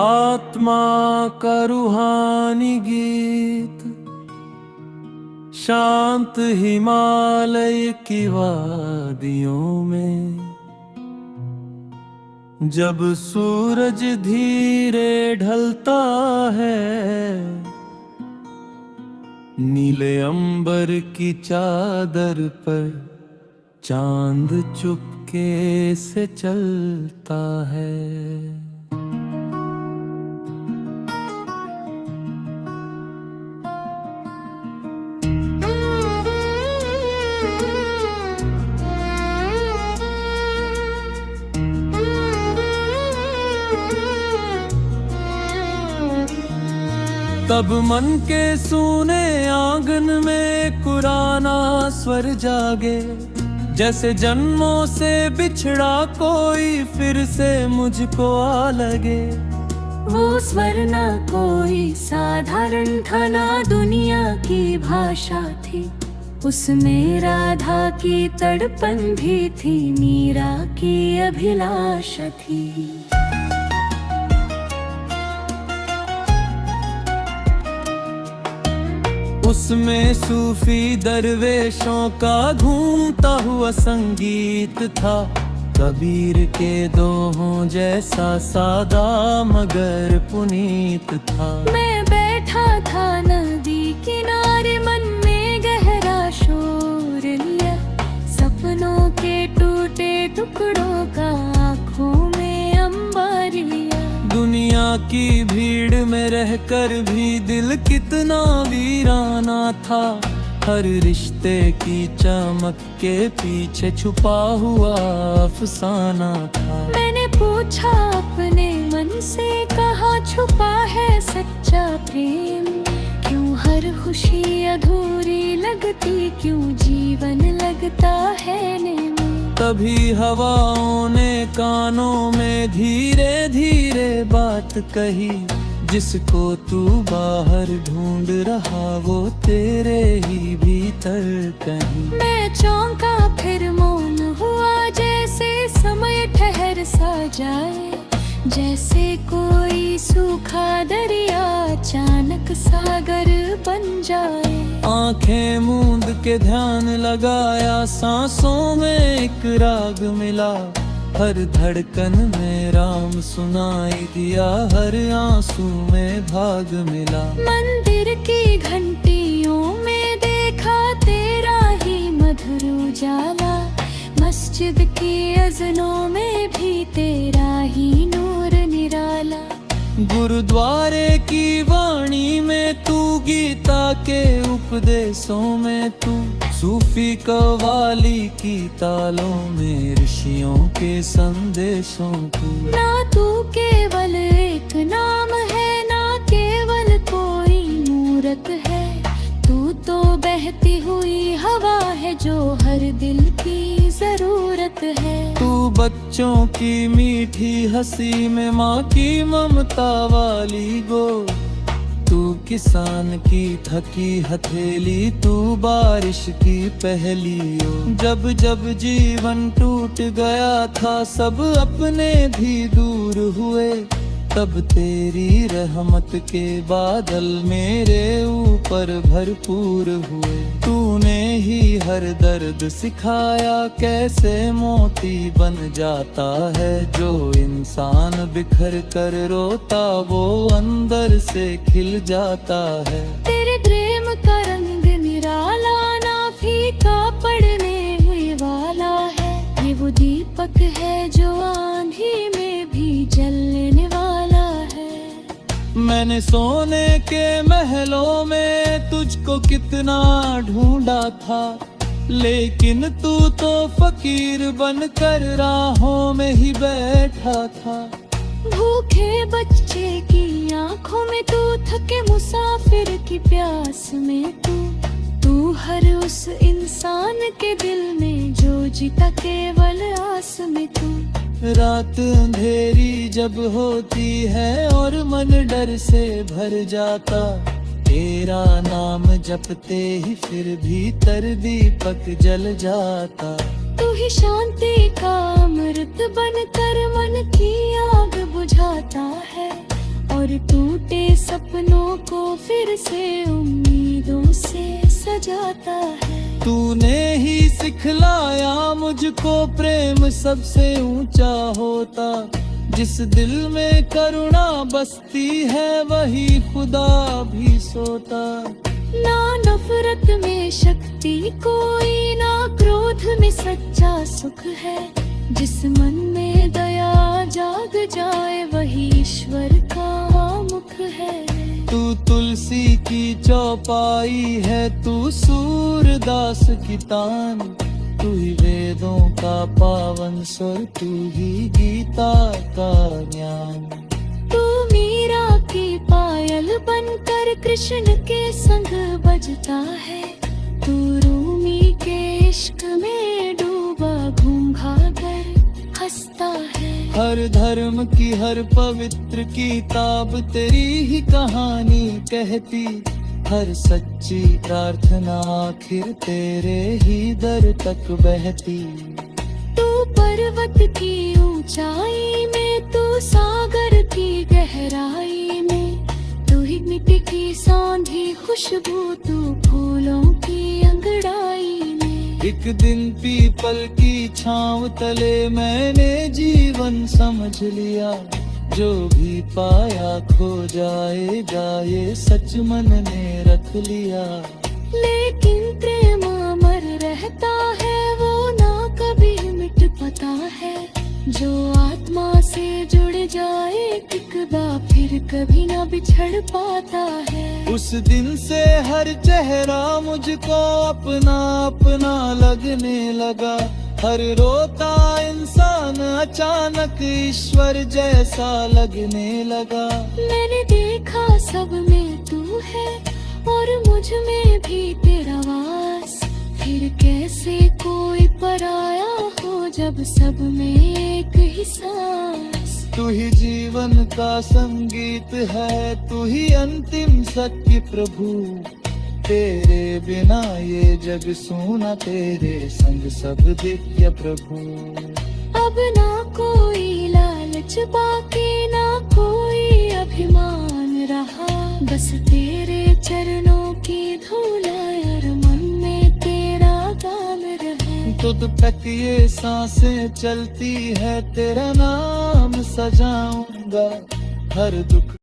आत्मा का रूहानी गीत शांत हिमालय की वादियों में, जब सूरज धीरे ढलता है, नीले अंबर की चादर पर चांद चुपके से चलता है। तब मन के सूने आंगन में कुराना स्वर जागे, जैसे जन्मों से बिछड़ा कोई फिर से मुझको आ लगे। वो स्वर ना कोई साधारण था, ना दुनिया की भाषा थी, उसमें राधा की तड़पन भी थी, मीरा की अभिलाषा थी। उसमें सूफी दरवेशों का घूमता हुआ संगीत था, कबीर के दोहों जैसा सादा मगर पुनीत था। मैं बैठा था नदी किनारे, मन में गहरा शोर लिया, सपनों के टूटे टुकड़ों का आँखों में अंबर लिया। दुनिया की भीड़ में रहकर भी दिल कितना वीराना था, हर रिश्ते की चमक के पीछे छुपा हुआ अफसाना था। मैंने पूछा अपने मन से, कहाँ छुपा है सच्चा प्रेम, क्यों हर खुशी अधूरी लगती, क्यों जीवन लगता है नेम। तभी हवाओं ने कानों में धीरे धीरे बात कही, जिसको तू बाहर ढूंढ रहा वो तेरे ही भीतर कहीं। मैं चौंका फिर मौन हुआ, जैसे समय ठहर सा जाए, जैसे कोई सूखा दरिया अचानक सागर बन जाए। आंखें मूंद के ध्यान लगाया, सांसों में एक राग मिला, हर धड़कन में राम सुनाई दिया, हर आंसू में भाग मिला। मंदिर की घंटियों में देखा तेरा ही मधुर उजाला, मस्जिद की अज़नों में भी तेरा ही नूर निराला। गुरुद्वारे की वाणी में तू, गीता के उपदेशों में तू, सूफी कव्वाली की तालों में ऋषियों के संदेशों तू। ना तू केवल एक नाम है, ना केवल कोई मूरत है, तू तो बहती हुई हवा है जो हर दिल की जरूरत है। तू बच्चों की मीठी हंसी में माँ की ममता वाली गो, तू किसान की थकी हथेली, तू बारिश की पहली ओर। जब जब जीवन टूट गया था, सब अपने भी दूर हुए, तब तेरी रहमत के बादल मेरे ऊपर भरपूर हुए। तूने ही हर दर्द सिखाया, कैसे मोती बन जाता है, जो इंसान बिखर कर रोता वो अंदर से खिल जाता है। तेरे प्रेम का रंग निराला, ना फीका पड़ने हुए वाला है, ये वो दीपक है जो आंधी में भी जलने वाला है। मैंने सोने के महलों में तुझको कितना ढूंढा था, लेकिन तू तो फकीर बनकर राहों में ही बैठा था। भूखे बच्चे की आंखों में तू, थके मुसाफिर की प्यास में तू हर उस इंसान के दिल में जो जीता केवल आस में तू। रात अंधेरी जब होती है और मन डर से भर जाता, तेरा नाम जपते ही फिर भीतर दीपक जल जाता। तू ही शांति का अमृत बनकर मन की आग बुझाता है, और टूटे सपनों को फिर से उम्मीदों से सजाता है। तूने ही सिखलाया मुझको प्रेम सबसे ऊंचा होता, जिस दिल में करुणा बसती है वही खुदा भी सोता। ना नफरत में शक्ति कोई, ना क्रोध में सच्चा सुख है, जिस मन में दया जाग जाए वही ईश्वर का मुख है। तू तुलसी की चौपाई है, तू सूरदास की तान, तू ही वेदों का पावन स्वर, तू ही गीता का ज्ञान। तू मीरा की पायल बनकर कृष्ण के संग बजता है, तू रूमी के इश्क में डूबा घूम भागर हंसता है। हर धर्म की हर पवित्र किताब तेरी ही कहानी कहती, हर सच्ची प्रार्थना आखिर तेरे ही दर तक बहती। तू पर्वत की ऊंचाई में, तू सागर की गहराई में, तू ही मिट्टी की सौंधी खुशबू, तू फूलों की अंगड़ाई में। एक दिन पीपल की छांव तले मैंने जीवन समझ लिया, जो भी पाया खो जाएगा ये सच मन ने रख लिया। लेकिन प्रेम अमर रहता है, वो ना कभी मिट पाता है, जो आत्मा से जुड़ जाए टिकदा फिर कभी ना बिछड़ पाता है। उस दिन से हर चेहरा मुझको अपना अपना लगने लगा, हर रोता इंसान अचानक ईश्वर जैसा लगने लगा। मैंने देखा सब में तू है और मुझ में भी तेरा वास, फिर कैसे कोई पराया हो जब सब में एक ही सांस। तू ही जीवन का संगीत है, तू ही अंतिम सत्य प्रभु, तेरे बिना ये जग सूना, तेरे संग सब दिव्य प्रभु। अब ना कोई लालच बाकी, ना कोई अभिमान रहा, बस तेरे चरणों की धूल और मन में तेरा गान रहा। तुझ तक ये सांसें चलती है, तेरा नाम सजाऊंगा, हर दुख